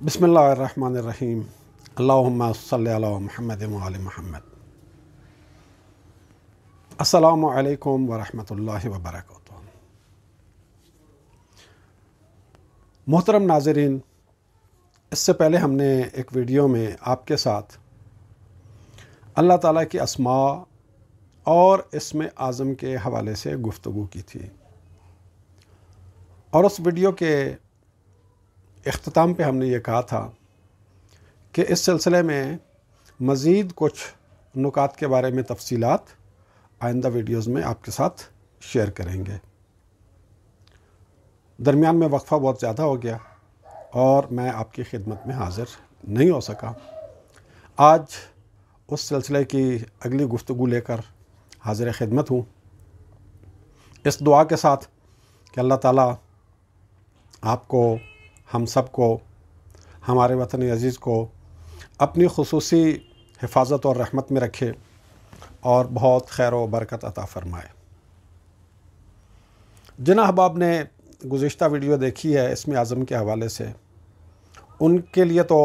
بسم اللہ الرحمن الرحیم اللہم صلی علی محمد و آل محمد۔ السلام علیکم ورحمۃ اللہ وبرکاتہ۔ محترم ناظرین، اس سے پہلے ہم نے ایک ویڈیو میں آپ کے ساتھ اللہ تعالیٰ کی اسماء اور اسم اعظم کے حوالے سے گفتگو کی تھی، اور اس ویڈیو کے اختتام پہ ہم نے یہ کہا تھا کہ اس سلسلے میں مزید کچھ نکات کے بارے میں تفصیلات آئندہ ویڈیوز میں آپ کے ساتھ شیئر کریں گے۔ درمیان میں وقفہ بہت زیادہ ہو گیا اور میں آپ کی خدمت میں حاضر نہیں ہو سکا۔ آج اس سلسلے کی اگلی گفتگو لے کر حاضر خدمت ہوں، اس دعا کے ساتھ کہ اللہ تعالیٰ آپ کو، ہم سب کو، ہمارے وطن عزیز کو اپنی خصوصی حفاظت اور رحمت میں رکھے اور بہت خیر و برکت عطا فرمائے۔ جن احباب نے گزشتہ ویڈیو دیکھی ہے اسم اعظم کے حوالے سے، ان کے لیے تو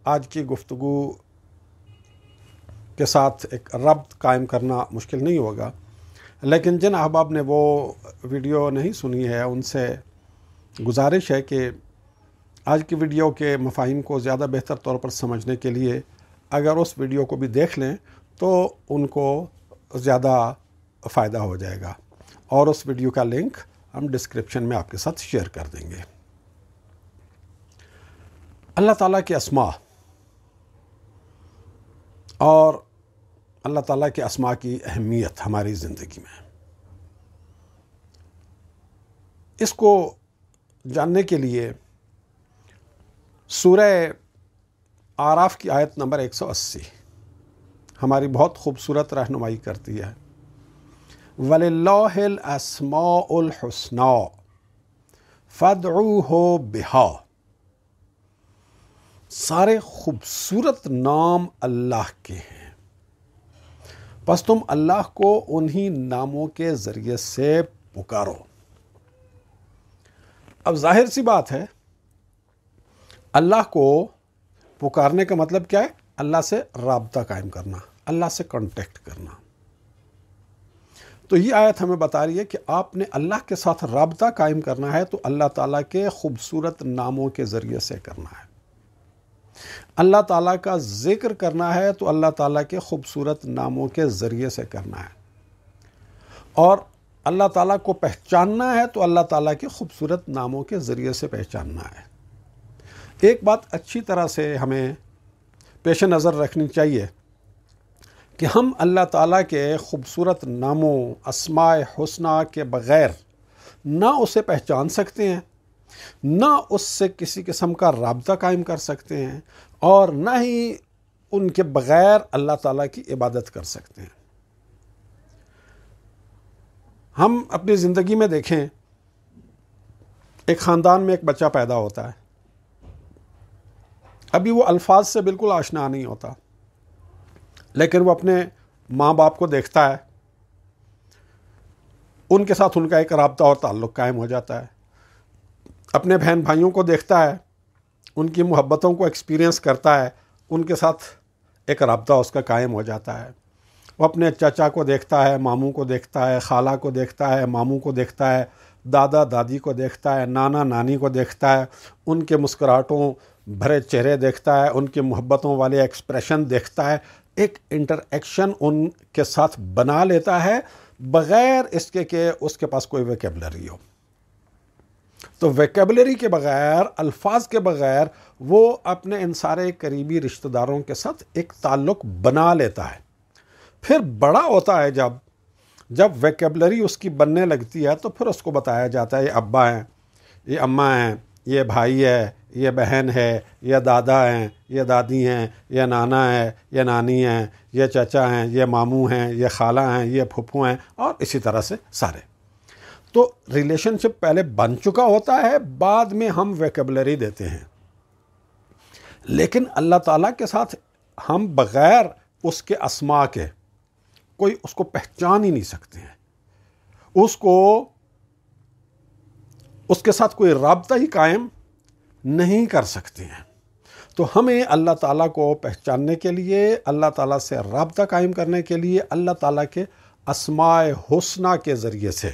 آج کی گفتگو کے ساتھ ایک ربط قائم کرنا مشکل نہیں ہوگا، لیکن جن احباب نے وہ ویڈیو نہیں سنی ہے ان سے گزارش ہے کہ آج کی ویڈیو کے مفاہیم کو زیادہ بہتر طور پر سمجھنے کے لیے اگر اس ویڈیو کو بھی دیکھ لیں تو ان کو زیادہ فائدہ ہو جائے گا، اور اس ویڈیو کا لنک ہم ڈسکرپشن میں آپ کے ساتھ شیئر کر دیں گے۔ اللہ تعالیٰ کی اسماء اور اللہ تعالیٰ کے اسماء کی اہمیت ہماری زندگی میں، اس کو جاننے کے لیے سورہ اعراف کی آیت نمبر 180 ہماری بہت خوبصورت رہنمائی کرتی ہے۔ وَلِلَّهِ الْأَسْمَاءُ الْحُسْنَى فَادْعُوهُ بِهَا۔ سارے خوبصورت نام اللہ کے ہیں، پس تم اللہ کو انہی ناموں کے ذریعے سے پکارو۔ اب ظاہر سی بات ہے، اللہ کو پکارنے کا مطلب کیا ہے؟ اللہ سے رابطہ قائم کرنا، اللہ سے کانٹیکٹ کرنا۔ تو یہ آیت ہمیں بتا رہی ہے کہ آپ نے اللہ کے ساتھ رابطہ قائم کرنا ہے تو اللہ تعالیٰ کے خوبصورت ناموں کے ذریعے سے کرنا ہے۔ اللہ تعالیٰ کا ذکر کرنا ہے تو اللہ تعالیٰ کے خوبصورت ناموں کے ذریعے سے کرنا ہے، اور اللہ تعالیٰ کو پہچاننا ہے تو اللہ تعالیٰ کے خوبصورت ناموں کے ذریعے سے پہچاننا ہے۔ ایک بات اچھی طرح سے ہمیں پیش نظر رکھنی چاہیے کہ ہم اللہ تعالیٰ کے خوبصورت ناموں اسماء حسنہ کے بغیر نہ اسے پہچان سکتے ہیں، نہ اس سے کسی قسم کا رابطہ قائم کر سکتے ہیں، اور نہ ہی ان کے بغیر اللہ تعالیٰ کی عبادت کر سکتے ہیں۔ ہم اپنی زندگی میں دیکھیں، ایک خاندان میں ایک بچہ پیدا ہوتا ہے، ابھی وہ الفاظ سے بالکل آشنا نہیں ہوتا، لیکن وہ اپنے ماں باپ کو دیکھتا ہے، ان کے ساتھ ان کا ایک رابطہ اور تعلق قائم ہو جاتا ہے۔ اپنے بہن بھائیوں کو دیکھتا ہے، ان کی محبتوں کو ایکسپیرینس کرتا ہے، ان کے ساتھ ایک رابطہ اس کا قائم ہو جاتا ہے۔ وہ اپنے چچا کو دیکھتا ہے، ماموں کو دیکھتا ہے، خالہ کو دیکھتا ہے، ماموں کو دیکھتا ہے، دادا دادی کو دیکھتا ہے، نانا نانی کو دیکھتا ہے، ان کے مسکراہٹوں بھرے چہرے دیکھتا ہے، ان کے محبتوں والے ایکسپریشن دیکھتا ہے، ایک انٹر-ایکشن ان کے ساتھ بنا لیتا ہے بغیر اس کے کہ اس کے پاس کوئی ویکیبلری ہو۔ تو ویکیبلری کے بغیر، الفاظ کے بغیر، وہ اپنے ان سارے قریبی رشتہ داروں کے ساتھ ایک تعلق بنا لیتا ہے۔ پھر بڑا ہوتا ہے، جب ویکیبلری اس کی بننے لگتی ہے تو پھر اس کو بتایا جاتا ہے یہ ابا ہیں، یہ اماں ہیں، یہ بھائی ہے، یہ بہن ہے، یہ دادا ہیں، یہ دادی ہیں، یہ نانا ہے، یہ نانی ہیں، یہ چچا ہیں، یہ ماموں ہیں، یہ خالہ ہیں، یہ پھپھو ہیں، اور اسی طرح سے سارے۔ تو ریلیشن شپ پہلے بن چکا ہوتا ہے، بعد میں ہم ویکیبلری دیتے ہیں، لیکن اللہ تعالیٰ کے ساتھ ہم بغیر اس کے اسماء کے کوئی اس کو پہچان ہی نہیں سکتے ہیں، اس کے ساتھ کوئی رابطہ ہی قائم نہیں کر سکتے ہیں۔ تو ہمیں اللہ تعالیٰ کو پہچاننے کے لیے، اللہ تعالیٰ سے رابطہ قائم کرنے کے لیے اللہ تعالیٰ کے اسماء حسنہ کے ذریعے سے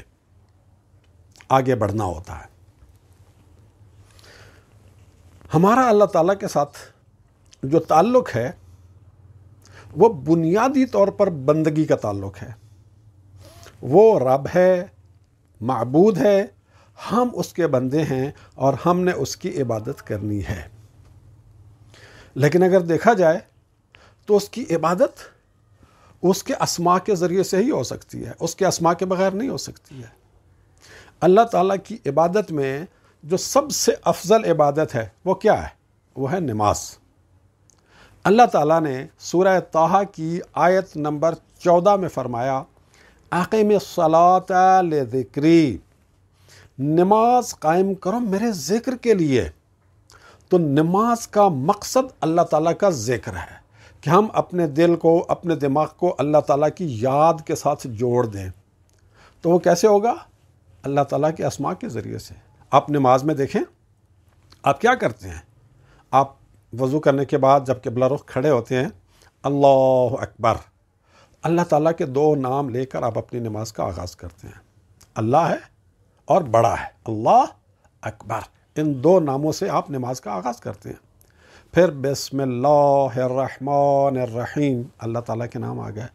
آگے بڑھنا ہوتا ہے۔ ہمارا اللہ تعالیٰ کے ساتھ جو تعلق ہے وہ بنیادی طور پر بندگی کا تعلق ہے۔ وہ رب ہے، معبود ہے، ہم اس کے بندے ہیں اور ہم نے اس کی عبادت کرنی ہے۔ لیکن اگر دیکھا جائے تو اس کی عبادت اس کے اسماء کے ذریعے سے ہی ہو سکتی ہے، اس کے اسماء کے بغیر نہیں ہو سکتی ہے۔ اللہ تعالیٰ کی عبادت میں جو سب سے افضل عبادت ہے وہ کیا ہے؟ وہ ہے نماز۔ اللہ تعالیٰ نے سورہ طٰہٰ کی آیت نمبر 14 میں فرمایا، اقیم الصلاۃ لذکری، نماز قائم کرو میرے ذکر کے لیے۔ تو نماز کا مقصد اللہ تعالیٰ کا ذکر ہے کہ ہم اپنے دل کو، اپنے دماغ کو اللہ تعالیٰ کی یاد کے ساتھ جوڑ دیں۔ تو وہ کیسے ہوگا؟ اللہ تعالیٰ کے اسماء کے ذریعے سے۔ آپ نماز میں دیکھیں، آپ کیا کرتے ہیں؟ آپ وضو کرنے کے بعد جب قبلہ رخ کھڑے ہوتے ہیں، اللہ اکبر، اللہ تعالیٰ کے 2 نام لے کر آپ اپنی نماز کا آغاز کرتے ہیں۔ اللہ ہے اور بڑا ہے، اللہ اکبر، ان 2 ناموں سے آپ نماز کا آغاز کرتے ہیں۔ پھر بسم اللہ الرحمن الرحیم، اللہ تعالیٰ کے نام آ گئے۔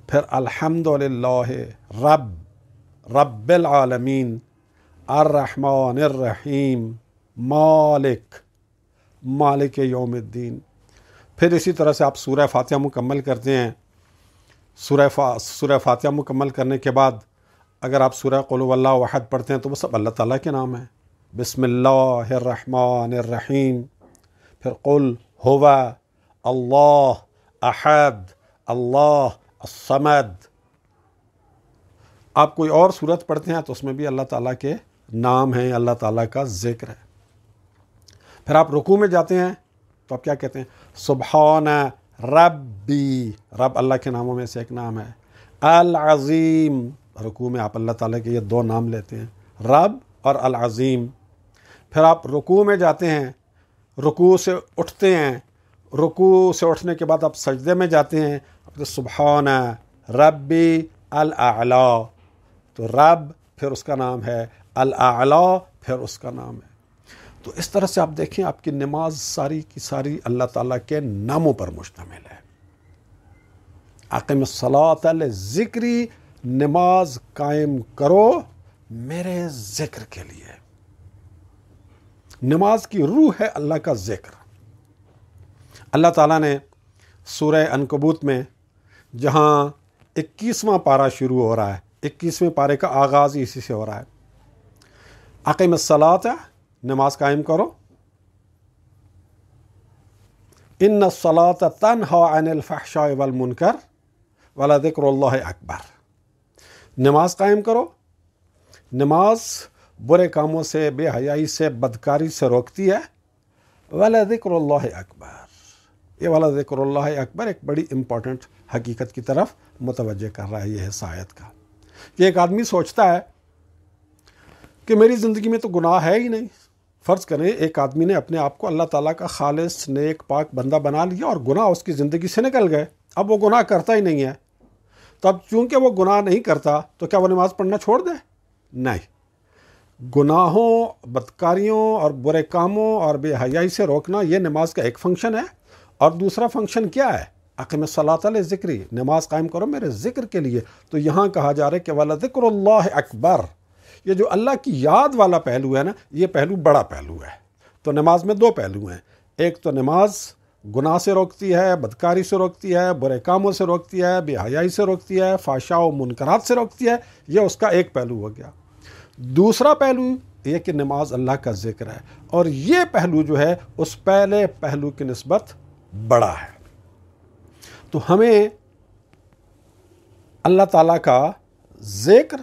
پھر الحمدللہ رب العالمین الرحمن الرحیم مالک یوم الدین۔ پھر اسی طرح سے آپ سورہ فاتحہ مکمل کرتے ہیں۔ سورہ فاتحہ مکمل کرنے کے بعد اگر آپ سورہ قل هو اللہ احد پڑھتے ہیں تو وہ سب اللہ تعالیٰ کے نام ہیں۔ بسم اللہ الرحمن الرحیم، پھر قل هو اللہ احد اللہ الصمد۔ آپ کوئی اور سورت پڑھتے ہیں تو اس میں بھی اللہ تعالیٰ کے نام ہیں، اللہ تعالیٰ کا ذکر ہے۔ پھر آپ رکوع میں جاتے ہیں تو آپ کیا کہتے ہیں؟ سبحان ربی، رب اللہ کے ناموں میں سے ایک نام ہے۔ العظیم، رکوع میں آپ اللہ تعالیٰ کے یہ 2 نام لیتے ہیں، رب اور العظیم۔ پھر آپ رکوع میں جاتے ہیں، رکوع سے اٹھتے ہیں، رکوع سے اٹھنے کے بعد آپ سجدے میں جاتے ہیں، سبحان ربی الاعلی، تو رب پھر اس کا نام ہے، الاعلی پھر اس کا نام ہے۔ تو اس طرح سے آپ دیکھیں آپ کی نماز ساری کی ساری اللہ تعالیٰ کے ناموں پر مشتمل ہے۔ اقیم الصلاۃ لذکری، نماز قائم کرو میرے ذکر کے لیے۔ نماز کی روح ہے اللہ کا ذکر۔ اللہ تعالیٰ نے سورہ عنکبوت میں جہاں 21واں پارہ شروع ہو رہا ہے، 21ویں پارے کا آغاز اسی سے ہو رہا ہے، اقیم الصلاۃ، نماز قائم کرو، ان الصلاۃ تنہی عن الفحشاء والمنکر ولذکر اللہ اکبر۔ نماز قائم کرو، نماز برے کاموں سے، بے حیائی سے، بدکاری سے روکتی ہے، ولذکر اللہ اکبر۔ یہ ولذکر اللہ اکبر ایک بڑی امپورٹنٹ حقیقت کی طرف متوجہ کر رہا ہے یہ حصہ آیت کا، کہ ایک آدمی سوچتا ہے کہ میری زندگی میں تو گناہ ہے ہی نہیں۔ فرض کریں ایک آدمی نے اپنے آپ کو اللہ تعالیٰ کا خالص نیک پاک بندہ بنا لیا اور گناہ اس کی زندگی سے نکل گئے، اب وہ گناہ کرتا ہی نہیں ہے۔ تو اب چونکہ وہ گناہ نہیں کرتا تو کیا وہ نماز پڑھنا چھوڑ دے؟ نہیں، گناہوں، بدکاریوں اور برے کاموں اور بے حیائی سے روکنا یہ نماز کا ایک فنکشن ہے۔ اور دوسرا فنکشن کیا ہے؟ اقیم الصلاۃ لذکری، نماز قائم کرو میرے ذکر کے لیے۔ تو یہاں کہا جا رہا ہے کہ ولذکر اللہ اکبر، یہ جو اللہ کی یاد والا پہلو ہے نا، یہ پہلو بڑا پہلو ہے۔ تو نماز میں 2 پہلو ہیں، ایک تو نماز گناہ سے روکتی ہے، بدکاری سے روکتی ہے، برے کاموں سے روکتی ہے، بے حیائی سے روکتی ہے، فحشاء و منکرات سے روکتی ہے، یہ اس کا ایک پہلو ہو گیا۔ دوسرا پہلو یہ کہ نماز اللہ کا ذکر ہے، اور یہ پہلو جو ہے اس پہلے پہلو کی نسبت بڑا ہے۔ تو ہمیں اللہ تعالیٰ کا ذکر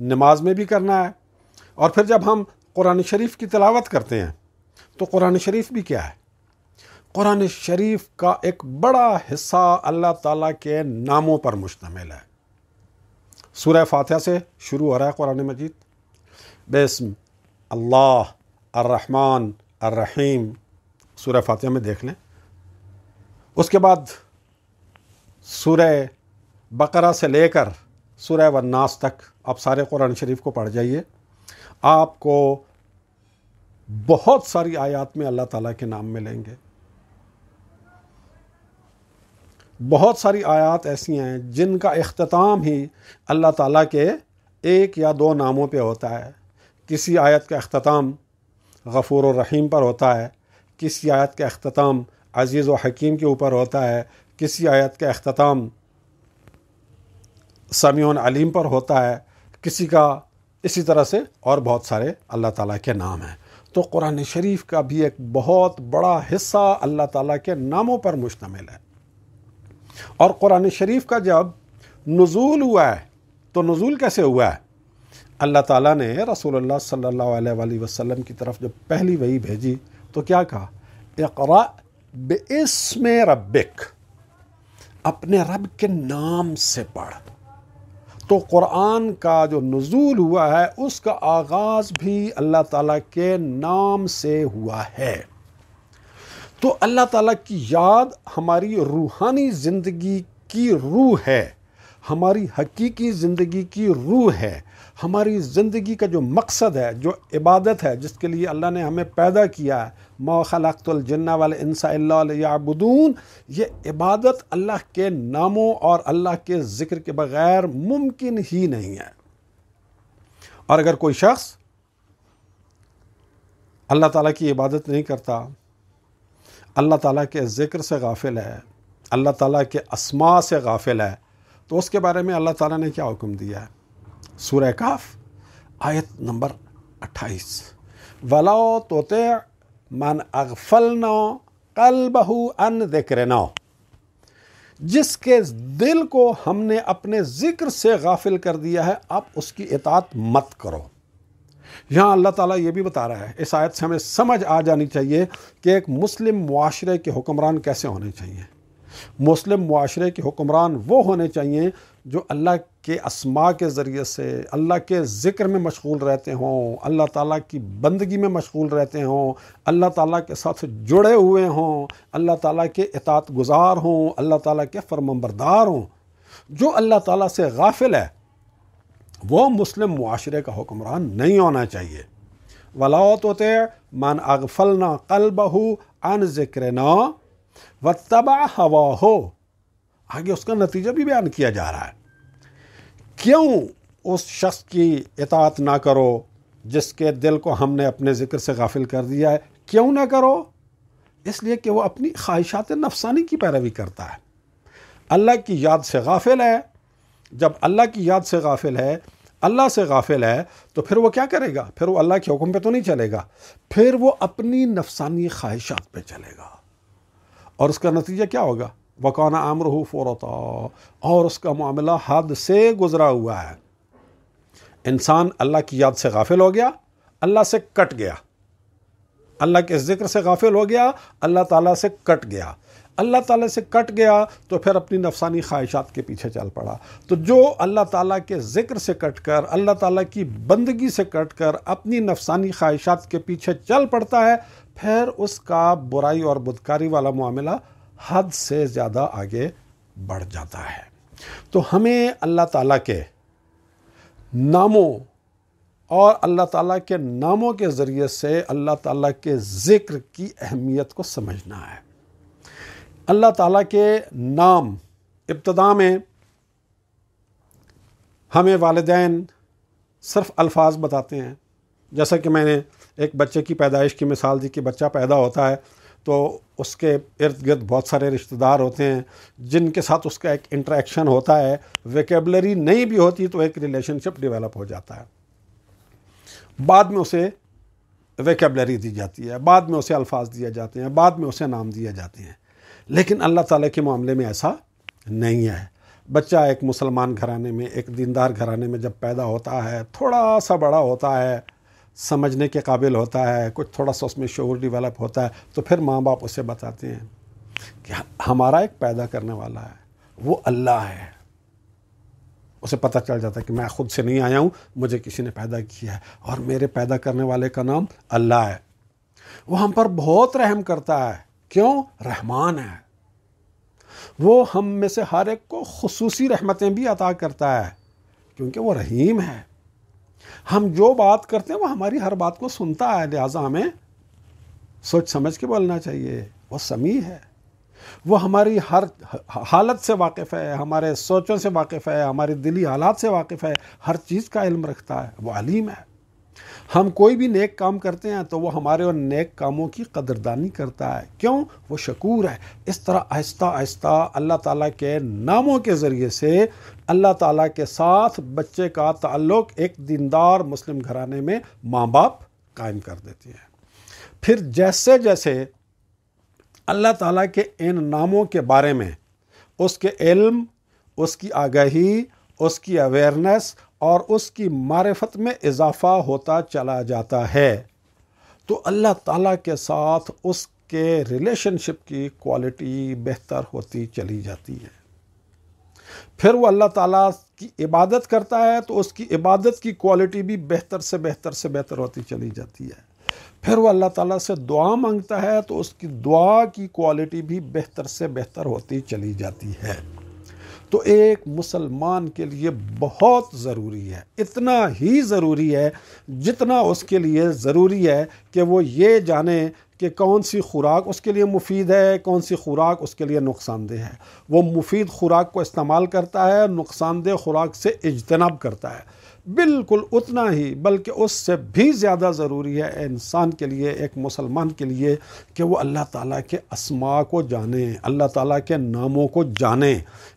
نماز میں بھی کرنا ہے، اور پھر جب ہم قرآن شریف کی تلاوت کرتے ہیں تو قرآن شریف بھی کیا ہے؟ قرآن شریف کا ایک بڑا حصہ اللہ تعالیٰ کے ناموں پر مشتمل ہے۔ سورہ فاتحہ سے شروع ہو رہا ہے قرآن مجید، بسم اللہ الرحمن الرحیم سورہ فاتحہ میں دیکھ لیں. اس کے بعد سورہ بقرہ سے لے کر سورہ والناس تک آپ سارے قرآن شریف کو پڑھ جائیے. آپ کو بہت ساری آیات میں اللہ تعالیٰ کے نام ملیں گے. بہت ساری آیات ایسی ہیں جن کا اختتام ہی اللہ تعالیٰ کے ایک یا دو ناموں پہ ہوتا ہے. کسی آیت کا اختتام غفور الرحیم پر ہوتا ہے، کسی آیت کا اختتام عزیز و حکیم کے اوپر ہوتا ہے، کسی آیت کا اختتام سمیع علیم پر ہوتا ہے، کسی کا اسی طرح سے اور بہت سارے اللہ تعالیٰ کے نام ہیں. تو قرآن شریف کا بھی ایک بہت بڑا حصہ اللہ تعالیٰ کے ناموں پر مشتمل ہے. اور قرآن شریف کا جب نزول ہوا ہے تو نزول کیسے ہوا ہے؟ اللہ تعالیٰ نے رسول اللہ صلی اللہ علیہ وآلہ وسلم کی طرف جب پہلی وحی بھیجی تو کیا کہا؟ اقرأ باسم ربک، اپنے رب کے نام سے پڑھ. تو قرآن کا جو نزول ہوا ہے اس کا آغاز بھی اللہ تعالیٰ کے نام سے ہوا ہے. تو اللہ تعالیٰ کی یاد ہماری روحانی زندگی کی روح ہے، ہماری حقیقی زندگی کی روح ہے. ہماری زندگی کا جو مقصد ہے، جو عبادت ہے، جس کے لیے اللہ نے ہمیں پیدا کیا ہے، ما خلقت الجن والانس الا لیعبدون، یہ عبادت اللہ کے ناموں اور اللہ کے ذکر کے بغیر ممکن ہی نہیں ہے. اور اگر کوئی شخص اللہ تعالیٰ کی عبادت نہیں کرتا، اللہ تعالیٰ کے ذکر سے غافل ہے، اللہ تعالیٰ کے اسماء سے غافل ہے، تو اس کے بارے میں اللہ تعالیٰ نے کیا حکم دیا ہے؟ سورہ کہف آیت نمبر 28، وَلَا تُطِعْ مَنْ أَغْفَلْنَا قَلْبَهُ عَنْ ذِكْرِنَا، جس کے دل کو ہم نے اپنے ذکر سے غافل کر دیا ہے، آپ اس کی اطاعت مت کرو. یہاں اللہ تعالیٰ یہ بھی بتا رہا ہے، اس آیت سے ہمیں سمجھ آ جانی چاہیے کہ ایک مسلم معاشرے کے حکمران کیسے ہونے چاہیے. مسلم معاشرے کے حکمران وہ ہونے چاہیے جو اللہ کے اسماء کے ذریعے سے اللہ کے ذکر میں مشغول رہتے ہوں، اللہ تعالیٰ کی بندگی میں مشغول رہتے ہوں، اللہ تعالیٰ کے ساتھ جڑے ہوئے ہوں، اللہ تعالیٰ کے اطاعت گزار ہوں، اللہ تعالیٰ کے فرمانبردار ہوں. جو اللہ تعالیٰ سے غافل ہے وہ مسلم معاشرے کا حکمران نہیں ہونا چاہیے. وَلَا تُطِعْ مَنْ أَغْفَلْنَا قَلْبَهُ عَنْ ذِكْرِنَا وَاتَّبَعَ هَوَاهُ، آگے اس کا نتیجہ بھی بیان کیا جا رہا ہے. کیوں اس شخص کی اطاعت نہ کرو جس کے دل کو ہم نے اپنے ذکر سے غافل کر دیا ہے؟ کیوں نہ کرو؟ اس لیے کہ وہ اپنی خواہشات نفسانی کی پیروی کرتا ہے، اللہ کی یاد سے غافل ہے. جب اللہ کی یاد سے غافل ہے، اللہ سے غافل ہے، تو پھر وہ کیا کرے گا؟ پھر وہ اللہ کے حکم پہ تو نہیں چلے گا، پھر وہ اپنی نفسانی خواہشات پہ چلے گا. اور اس کا نتیجہ کیا ہوگا؟ وَكَانَ أَمْرُهُ فُرَطًا، اور اس کا معاملہ حد سے گزرا ہوا ہے. انسان اللہ کی یاد سے غافل ہو گیا، اللہ سے کٹ گیا، اللہ کے ذکر سے غافل ہو گیا، اللہ تعالیٰ سے کٹ گیا. اللہ تعالیٰ سے کٹ گیا تو پھر اپنی نفسانی خواہشات کے پیچھے چل پڑا. تو جو اللہ تعالیٰ کے ذکر سے کٹ کر، اللہ تعالیٰ کی بندگی سے کٹ کر اپنی نفسانی خواہشات کے پیچھے چل پڑتا ہے، پھر اس کا برائی اور بدکاری والا معاملہ حد سے زیادہ آگے بڑھ جاتا ہے. تو ہمیں اللہ تعالیٰ کے ناموں اور اللہ تعالیٰ کے ناموں کے ذریعے سے اللہ تعالیٰ کے ذکر کی اہمیت کو سمجھنا ہے. اللہ تعالیٰ کے نام ابتدا میں ہمیں والدین صرف الفاظ بتاتے ہیں. جیسا کہ میں نے ایک بچے کی پیدائش کی مثال دی کہ بچہ پیدا ہوتا ہے تو اس کے ارد گرد بہت سارے رشتہ دار ہوتے ہیں جن کے ساتھ اس کا ایک انٹریکشن ہوتا ہے. ویکیبلری نہیں بھی ہوتی تو ایک ریلیشن شپ ڈیولپ ہو جاتا ہے. بعد میں اسے ویکیبلری دی جاتی ہے، بعد میں اسے الفاظ دیے جاتے ہیں، بعد میں اسے نام دیے جاتے ہیں. لیکن اللہ تعالیٰ کے معاملے میں ایسا نہیں ہے. بچہ ایک مسلمان گھرانے میں، ایک دیندار گھرانے میں جب پیدا ہوتا ہے، تھوڑا سا بڑا ہوتا ہے، سمجھنے کے قابل ہوتا ہے، کچھ تھوڑا سا اس میں شعور ڈیولپ ہوتا ہے، تو پھر ماں باپ اسے بتاتے ہیں کہ ہمارا ایک پیدا کرنے والا ہے، وہ اللہ ہے. اسے پتہ چل جاتا ہے کہ میں خود سے نہیں آیا ہوں، مجھے کسی نے پیدا کیا ہے اور میرے پیدا کرنے والے کا نام اللہ ہے. وہ ہم پر بہت رحم کرتا ہے. کیوں؟ رحمان ہے. وہ ہم میں سے ہر ایک کو خصوصی رحمتیں بھی عطا کرتا ہے کیونکہ وہ رحیم ہے. ہم جو بات کرتے ہیں وہ ہماری ہر بات کو سنتا ہے، لہٰذا ہمیں سوچ سمجھ کے بولنا چاہیے. وہ سمیع ہے. وہ ہماری ہر حالت سے واقف ہے، ہمارے سوچوں سے واقف ہے، ہمارے دلی حالات سے واقف ہے، ہر چیز کا علم رکھتا ہے. وہ علیم ہے. ہم کوئی بھی نیک کام کرتے ہیں تو وہ ہمارے اور نیک کاموں کی قدردانی کرتا ہے. کیوں؟ وہ شکور ہے. اس طرح آہستہ آہستہ اللہ تعالیٰ کے ناموں کے ذریعے سے اللہ تعالیٰ کے ساتھ بچے کا تعلق ایک دیندار مسلم گھرانے میں ماں باپ قائم کر دیتے ہیں. پھر جیسے جیسے اللہ تعالیٰ کے ان ناموں کے بارے میں اس کے علم، اس کی آگاہی، اس کی اویئرنس اور اس کی معرفت میں اضافہ ہوتا چلا جاتا ہے تو اللہ تعالیٰ کے ساتھ اس کے ریلیشن شپ کی کوالٹی بہتر ہوتی چلی جاتی ہے. پھر وہ اللہ تعالیٰ کی عبادت کرتا ہے تو اس کی عبادت کی کوالٹی بھی بہتر سے بہتر ہوتی چلی جاتی ہے. پھر وہ اللہ تعالیٰ سے دعا مانگتا ہے تو اس کی دعا کی کوالٹی بھی بہتر سے بہتر ہوتی چلی جاتی ہے. تو ایک مسلمان کے لیے بہت ضروری ہے، اتنا ہی ضروری ہے جتنا اس کے لیے ضروری ہے کہ وہ یہ جانے کہ کون سی خوراک اس کے لیے مفید ہے، کون سی خوراک اس کے لیے نقصان دہ ہے. وہ مفید خوراک کو استعمال کرتا ہے، نقصان دہ خوراک سے اجتناب کرتا ہے. بالکل اتنا ہی بلکہ اس سے بھی زیادہ ضروری ہے انسان کے لیے، ایک مسلمان کے لیے، کہ وہ اللہ تعالیٰ کے اسماء کو جانے، اللہ تعالیٰ کے ناموں کو جانے.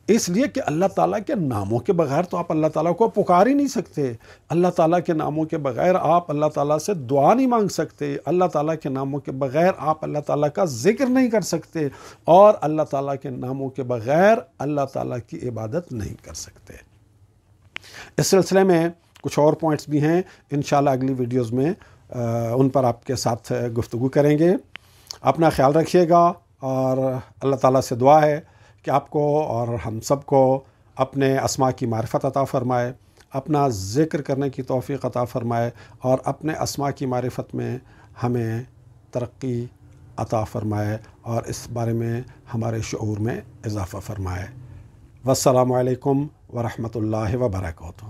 اس لیے کہ اللہ تعالیٰ کے ناموں کے بغیر تو آپ اللہ تعالیٰ کو پکار ہی نہیں سکتے. اللہ تعالیٰ کے ناموں کے بغیر آپ اللہ تعالیٰ سے دعا نہیں مانگ سکتے. اللہ تعالیٰ کے ناموں کے بغیر آپ اللہ تعالیٰ کا ذکر نہیں کر سکتے، اور اللہ تعالیٰ کے ناموں کے بغیر اللہ تعالیٰ کی عبادت نہیں کر سکتے. اس سلسلے میں کچھ اور پوائنٹس بھی ہیں، انشاءاللہ اگلی ویڈیوز میں ان پر آپ کے ساتھ گفتگو کریں گے. اپنا خیال رکھیے گا، اور اللہ تعالیٰ سے دعا ہے کہ آپ کو اور ہم سب کو اپنے اسماء کی معرفت عطا فرمائے، اپنا ذکر کرنے کی توفیق عطا فرمائے، اور اپنے اسماء کی معرفت میں ہمیں ترقی عطا فرمائے، اور اس بارے میں ہمارے شعور میں اضافہ فرمائے. والسلام علیکم ورحمۃ اللہ وبرکاتہ.